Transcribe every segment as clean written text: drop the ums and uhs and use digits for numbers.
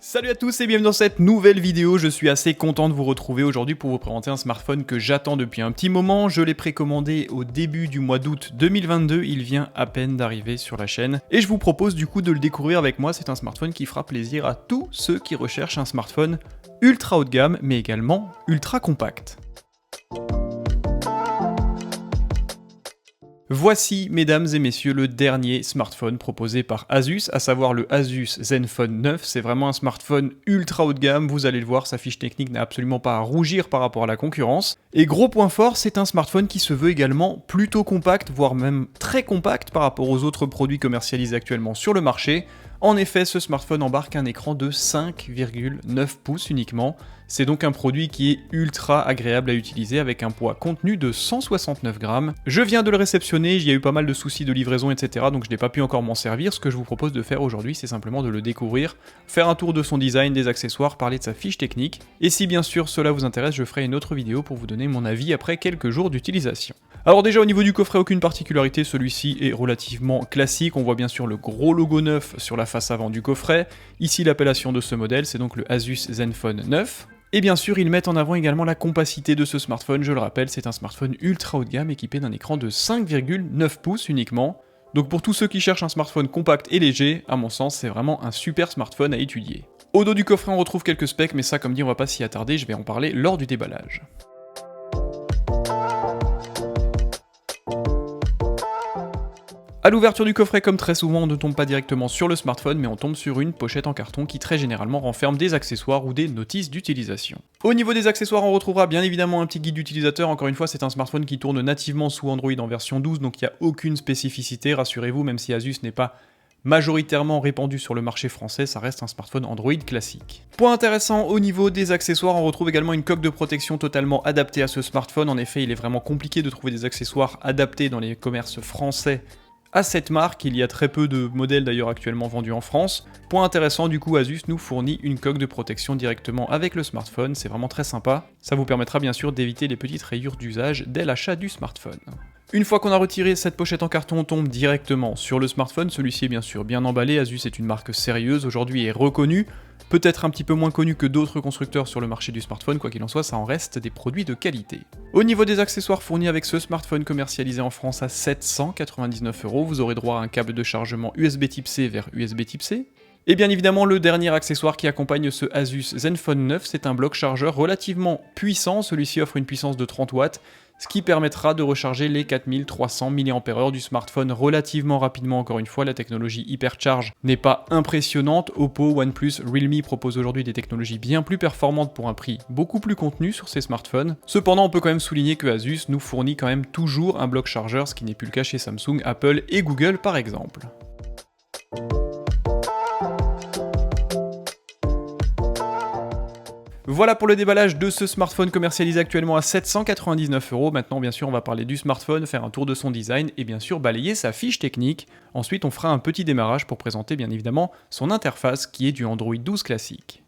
Salut à tous et bienvenue dans cette nouvelle vidéo, je suis assez content de vous retrouver aujourd'hui pour vous présenter un smartphone que j'attends depuis un petit moment. Je l'ai précommandé au début du mois d'août 2022, il vient à peine d'arriver sur la chaîne. Et je vous propose du coup de le découvrir avec moi, c'est un smartphone qui fera plaisir à tous ceux qui recherchent un smartphone ultra haut de gamme mais également ultra compact. Voici, mesdames et messieurs, le dernier smartphone proposé par Asus, à savoir le Asus Zenfone 9. C'est vraiment un smartphone ultra haut de gamme, vous allez le voir, sa fiche technique n'a absolument pas à rougir par rapport à la concurrence. Et gros point fort, c'est un smartphone qui se veut également plutôt compact, voire même très compact par rapport aux autres produits commercialisés actuellement sur le marché. En effet, ce smartphone embarque un écran de 5,9 pouces uniquement. C'est donc un produit qui est ultra agréable à utiliser avec un poids contenu de 169 grammes. Je viens de le réceptionner, il y a eu pas mal de soucis de livraison, etc. Donc je n'ai pas pu encore m'en servir. Ce que je vous propose de faire aujourd'hui, c'est simplement de le découvrir, faire un tour de son design, des accessoires, parler de sa fiche technique. Et si bien sûr cela vous intéresse, je ferai une autre vidéo pour vous donner mon avis après quelques jours d'utilisation. Alors déjà au niveau du coffret, aucune particularité, celui-ci est relativement classique, on voit bien sûr le gros logo 9 sur la face avant du coffret, ici l'appellation de ce modèle, c'est donc le Asus Zenfone 9. Et bien sûr, ils mettent en avant également la compacité de ce smartphone, je le rappelle, c'est un smartphone ultra haut de gamme équipé d'un écran de 5,9 pouces uniquement. Donc pour tous ceux qui cherchent un smartphone compact et léger, à mon sens, c'est vraiment un super smartphone à étudier. Au dos du coffret, on retrouve quelques specs, mais ça, comme dit, on va pas s'y attarder, je vais en parler lors du déballage. A l'ouverture du coffret, comme très souvent, on ne tombe pas directement sur le smartphone, mais on tombe sur une pochette en carton qui très généralement renferme des accessoires ou des notices d'utilisation. Au niveau des accessoires, on retrouvera bien évidemment un petit guide d'utilisateur. Encore une fois, c'est un smartphone qui tourne nativement sous Android en version 12, donc il n'y a aucune spécificité, rassurez-vous, même si Asus n'est pas majoritairement répandu sur le marché français, ça reste un smartphone Android classique. Point intéressant, au niveau des accessoires, on retrouve également une coque de protection totalement adaptée à ce smartphone. En effet, il est vraiment compliqué de trouver des accessoires adaptés dans les commerces français à cette marque, il y a très peu de modèles d'ailleurs actuellement vendus en France. Point intéressant, du coup Asus nous fournit une coque de protection directement avec le smartphone, c'est vraiment très sympa. Ça vous permettra bien sûr d'éviter les petites rayures d'usage dès l'achat du smartphone. Une fois qu'on a retiré cette pochette en carton, on tombe directement sur le smartphone. Celui-ci est bien sûr bien emballé, Asus est une marque sérieuse, aujourd'hui est reconnue, peut-être un petit peu moins connue que d'autres constructeurs sur le marché du smartphone, quoi qu'il en soit, ça en reste des produits de qualité. Au niveau des accessoires fournis avec ce smartphone commercialisé en France à 799 €, vous aurez droit à un câble de chargement USB Type C vers USB Type C. Et bien évidemment, le dernier accessoire qui accompagne ce Asus Zenfone 9, c'est un bloc chargeur relativement puissant, celui-ci offre une puissance de 30 watts, ce qui permettra de recharger les 4300 mAh du smartphone relativement rapidement. Encore une fois, la technologie Hypercharge n'est pas impressionnante. Oppo, OnePlus, Realme proposent aujourd'hui des technologies bien plus performantes pour un prix beaucoup plus contenu sur ces smartphones. Cependant, on peut quand même souligner que Asus nous fournit quand même toujours un bloc chargeur, ce qui n'est plus le cas chez Samsung, Apple et Google par exemple. Voilà pour le déballage de ce smartphone commercialisé actuellement à 799 €. Maintenant, bien sûr, on va parler du smartphone, faire un tour de son design et bien sûr balayer sa fiche technique. Ensuite, on fera un petit démarrage pour présenter bien évidemment son interface qui est du Android 12 classique.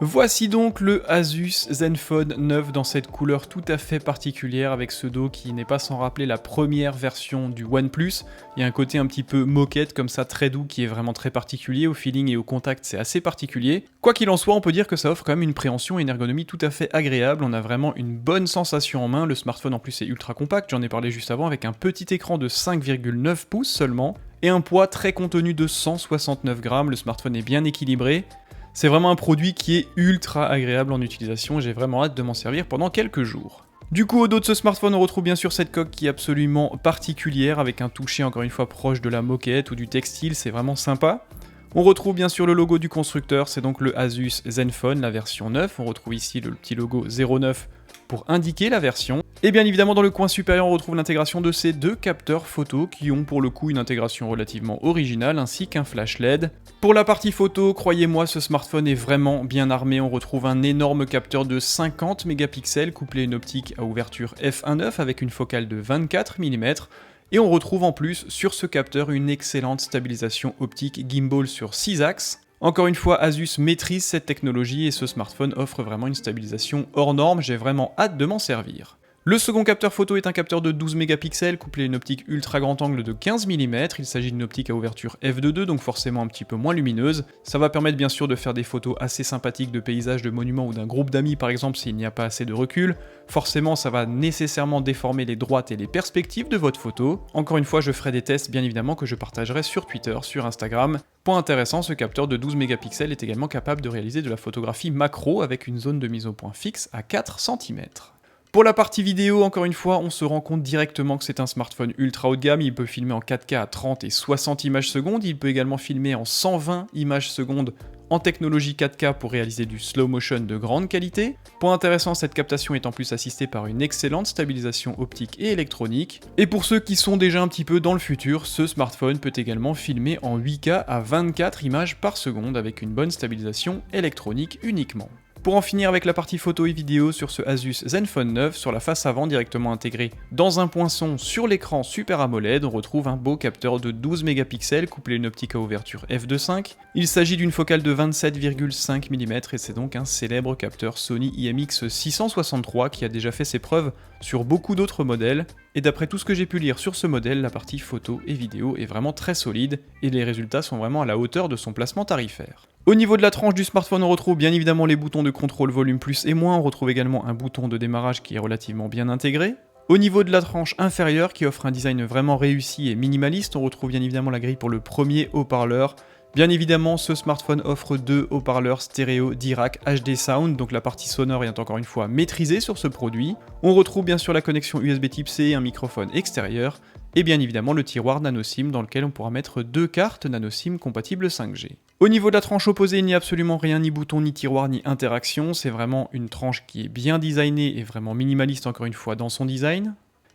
Voici donc le Asus Zenfone 9 dans cette couleur tout à fait particulière avec ce dos qui n'est pas sans rappeler la première version du OnePlus. Il y a un côté un petit peu moquette comme ça très doux qui est vraiment très particulier, au feeling et au contact c'est assez particulier. Quoi qu'il en soit, on peut dire que ça offre quand même une préhension et une ergonomie tout à fait agréable, on a vraiment une bonne sensation en main, le smartphone en plus est ultra compact, j'en ai parlé juste avant avec un petit écran de 5,9 pouces seulement. et un poids très contenu de 169 grammes, le smartphone est bien équilibré. C'est vraiment un produit qui est ultra agréable en utilisation et j'ai vraiment hâte de m'en servir pendant quelques jours. Du coup, au dos de ce smartphone, on retrouve bien sûr cette coque qui est absolument particulière, avec un toucher encore une fois proche de la moquette ou du textile, c'est vraiment sympa. On retrouve bien sûr le logo du constructeur, c'est donc le Asus Zenfone, la version 9. On retrouve ici le petit logo 09 pour indiquer la version. Et bien évidemment, dans le coin supérieur, on retrouve l'intégration de ces deux capteurs photo qui ont pour le coup une intégration relativement originale, ainsi qu'un flash LED. Pour la partie photo, croyez-moi, ce smartphone est vraiment bien armé. On retrouve un énorme capteur de 50 mégapixels couplé à une optique à ouverture f1.9 avec une focale de 24 mm. Et on retrouve en plus sur ce capteur une excellente stabilisation optique gimbal sur 6 axes. Encore une fois, Asus maîtrise cette technologie et ce smartphone offre vraiment une stabilisation hors norme, j'ai vraiment hâte de m'en servir. Le second capteur photo est un capteur de 12 mégapixels couplé à une optique ultra grand angle de 15 mm, il s'agit d'une optique à ouverture f2.2 donc forcément un petit peu moins lumineuse. Ça va permettre bien sûr de faire des photos assez sympathiques de paysages, de monuments ou d'un groupe d'amis par exemple s'il n'y a pas assez de recul. Forcément ça va nécessairement déformer les droites et les perspectives de votre photo. Encore une fois je ferai des tests bien évidemment que je partagerai sur Twitter, sur Instagram. Point intéressant, ce capteur de 12 mégapixels est également capable de réaliser de la photographie macro avec une zone de mise au point fixe à 4 cm. Pour la partie vidéo, encore une fois, on se rend compte directement que c'est un smartphone ultra haut de gamme, il peut filmer en 4K à 30 et 60 images secondes, il peut également filmer en 120 images secondes en technologie 4K pour réaliser du slow motion de grande qualité. Point intéressant, cette captation est en plus assistée par une excellente stabilisation optique et électronique. Et pour ceux qui sont déjà un petit peu dans le futur, ce smartphone peut également filmer en 8K à 24 images par seconde avec une bonne stabilisation électronique uniquement. Pour en finir avec la partie photo et vidéo sur ce Asus Zenfone 9, sur la face avant directement intégré dans un poinçon sur l'écran Super AMOLED, on retrouve un beau capteur de 12 mégapixels couplé à une optique à ouverture f2.5. Il s'agit d'une focale de 27,5 mm et c'est donc un célèbre capteur Sony IMX663 qui a déjà fait ses preuves sur beaucoup d'autres modèles. Et d'après tout ce que j'ai pu lire sur ce modèle, la partie photo et vidéo est vraiment très solide et les résultats sont vraiment à la hauteur de son placement tarifaire. Au niveau de la tranche du smartphone, on retrouve bien évidemment les boutons de contrôle volume plus et moins, on retrouve également un bouton de démarrage qui est relativement bien intégré. Au niveau de la tranche inférieure, qui offre un design vraiment réussi et minimaliste, on retrouve bien évidemment la grille pour le premier haut-parleur. Bien évidemment, ce smartphone offre deux haut-parleurs stéréo Dirac HD Sound, donc la partie sonore est encore une fois maîtrisée sur ce produit. On retrouve bien sûr la connexion USB Type C, un microphone extérieur, et bien évidemment le tiroir NanoSIM dans lequel on pourra mettre deux cartes NanoSIM compatibles 5G. Au niveau de la tranche opposée, il n'y a absolument rien, ni bouton, ni tiroir, ni interaction, c'est vraiment une tranche qui est bien designée et vraiment minimaliste encore une fois dans son design.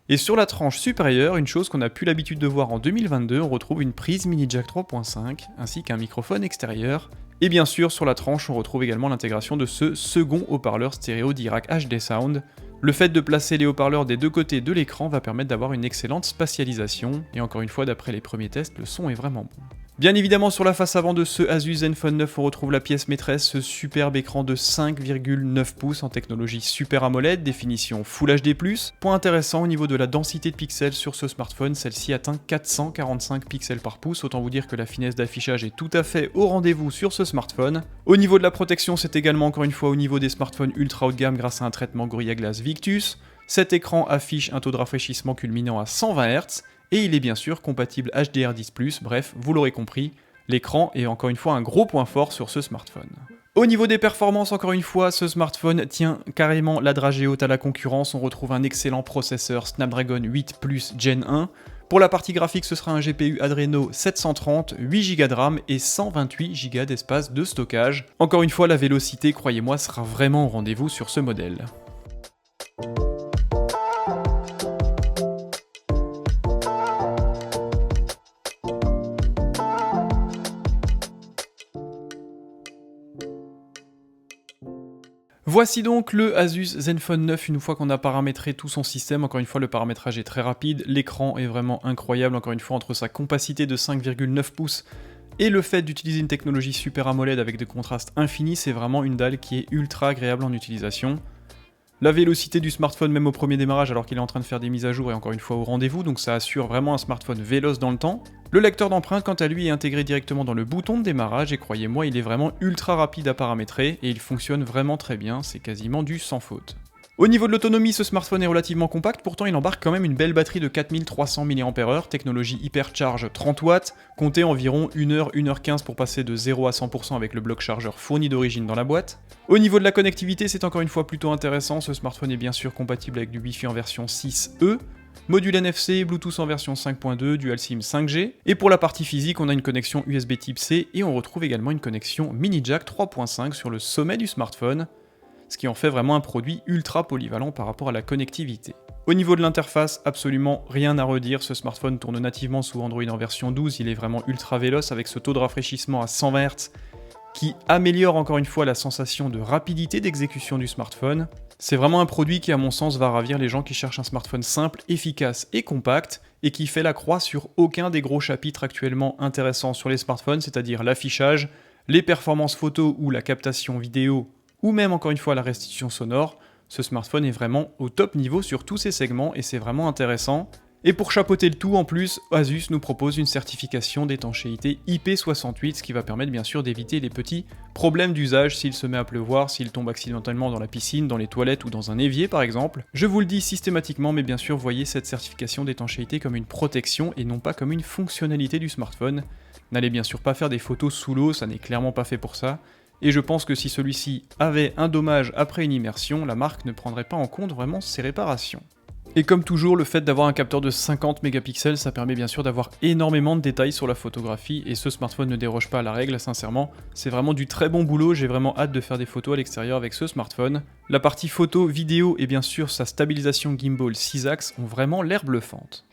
Et sur la tranche supérieure, une chose qu'on a plus l'habitude de voir en 2022, on retrouve une prise mini jack 3.5 ainsi qu'un microphone extérieur. Et bien sûr, sur la tranche, on retrouve également l'intégration de ce second haut-parleur stéréo Dirac HD Sound. Le fait de placer les haut-parleurs des deux côtés de l'écran va permettre d'avoir une excellente spatialisation, et encore une fois, d'après les premiers tests, le son est vraiment bon. Bien évidemment, sur la face avant de ce Asus Zenfone 9, on retrouve la pièce maîtresse, ce superbe écran de 5,9 pouces en technologie Super AMOLED, définition Full HD+. Point intéressant, au niveau de la densité de pixels sur ce smartphone, celle-ci atteint 445 pixels par pouce, autant vous dire que la finesse d'affichage est tout à fait au rendez-vous sur ce smartphone. Au niveau de la protection, c'est également encore une fois au niveau des smartphones ultra haut de gamme grâce à un traitement Gorilla Glass Victus. Cet écran affiche un taux de rafraîchissement culminant à 120 Hz, et il est bien sûr compatible HDR10+, bref, vous l'aurez compris, l'écran est encore une fois un gros point fort sur ce smartphone. Au niveau des performances, encore une fois, ce smartphone tient carrément la dragée haute à la concurrence, on retrouve un excellent processeur Snapdragon 8 Plus Gen 1. Pour la partie graphique, ce sera un GPU Adreno 730, 8 Go de RAM et 128 Go d'espace de stockage. Encore une fois, la vélocité, croyez-moi, sera vraiment au rendez-vous sur ce modèle. Voici donc le Asus Zenfone 9 une fois qu'on a paramétré tout son système. Encore une fois, le paramétrage est très rapide, l'écran est vraiment incroyable, encore une fois, entre sa compacité de 5,9 pouces et le fait d'utiliser une technologie Super AMOLED avec des contrastes infinis, c'est vraiment une dalle qui est ultra agréable en utilisation. La vélocité du smartphone, même au premier démarrage, alors qu'il est en train de faire des mises à jour, est encore une fois au rendez-vous, donc ça assure vraiment un smartphone véloce dans le temps. Le lecteur d'empreintes, quant à lui, est intégré directement dans le bouton de démarrage, et croyez-moi, il est vraiment ultra rapide à paramétrer, et il fonctionne vraiment très bien, c'est quasiment du sans faute. Au niveau de l'autonomie, ce smartphone est relativement compact, pourtant il embarque quand même une belle batterie de 4300 mAh, technologie Hypercharge 30 watts, comptez environ 1h, 1h15 pour passer de 0 à 100% avec le bloc chargeur fourni d'origine dans la boîte. Au niveau de la connectivité, c'est encore une fois plutôt intéressant, ce smartphone est bien sûr compatible avec du Wi-Fi en version 6E, module NFC, Bluetooth en version 5.2, Dual SIM 5G, et pour la partie physique, on a une connexion USB Type C et on retrouve également une connexion mini jack 3.5 sur le sommet du smartphone, ce qui en fait vraiment un produit ultra polyvalent par rapport à la connectivité. Au niveau de l'interface, absolument rien à redire, ce smartphone tourne nativement sous Android en version 12, il est vraiment ultra véloce avec ce taux de rafraîchissement à 120 Hz qui améliore encore une fois la sensation de rapidité d'exécution du smartphone. C'est vraiment un produit qui à mon sens va ravir les gens qui cherchent un smartphone simple, efficace et compact, et qui fait la croix sur aucun des gros chapitres actuellement intéressants sur les smartphones, c'est-à-dire l'affichage, les performances photo ou la captation vidéo, ou même encore une fois la restitution sonore. Ce smartphone est vraiment au top niveau sur tous ces segments et c'est vraiment intéressant. Et pour chapeauter le tout en plus, Asus nous propose une certification d'étanchéité IP68, ce qui va permettre bien sûr d'éviter les petits problèmes d'usage s'il se met à pleuvoir, s'il tombe accidentellement dans la piscine, dans les toilettes ou dans un évier par exemple. Je vous le dis systématiquement, mais bien sûr voyez cette certification d'étanchéité comme une protection et non pas comme une fonctionnalité du smartphone. N'allez bien sûr pas faire des photos sous l'eau, ça n'est clairement pas fait pour ça. Et je pense que si celui-ci avait un dommage après une immersion, la marque ne prendrait pas en compte vraiment ses réparations. Et comme toujours, le fait d'avoir un capteur de 50 mégapixels, ça permet bien sûr d'avoir énormément de détails sur la photographie, et ce smartphone ne déroge pas à la règle, sincèrement. C'est vraiment du très bon boulot, j'ai vraiment hâte de faire des photos à l'extérieur avec ce smartphone. La partie photo, vidéo et bien sûr sa stabilisation gimbal 6 axes ont vraiment l'air bluffantes.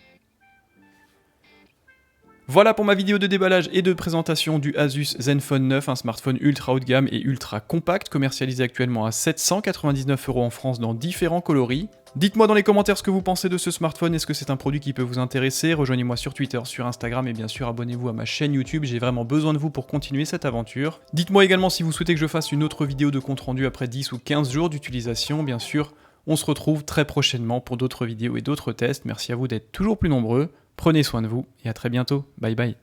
Voilà pour ma vidéo de déballage et de présentation du Asus Zenfone 9, un smartphone ultra haut de gamme et ultra compact, commercialisé actuellement à 799 € en France dans différents coloris. Dites-moi dans les commentaires ce que vous pensez de ce smartphone, est-ce que c'est un produit qui peut vous intéresser? Rejoignez-moi sur Twitter, sur Instagram et bien sûr abonnez-vous à ma chaîne YouTube, j'ai vraiment besoin de vous pour continuer cette aventure. Dites-moi également si vous souhaitez que je fasse une autre vidéo de compte rendu après 10 ou 15 jours d'utilisation, bien sûr. On se retrouve très prochainement pour d'autres vidéos et d'autres tests, merci à vous d'être toujours plus nombreux. Prenez soin de vous et à très bientôt. Bye bye.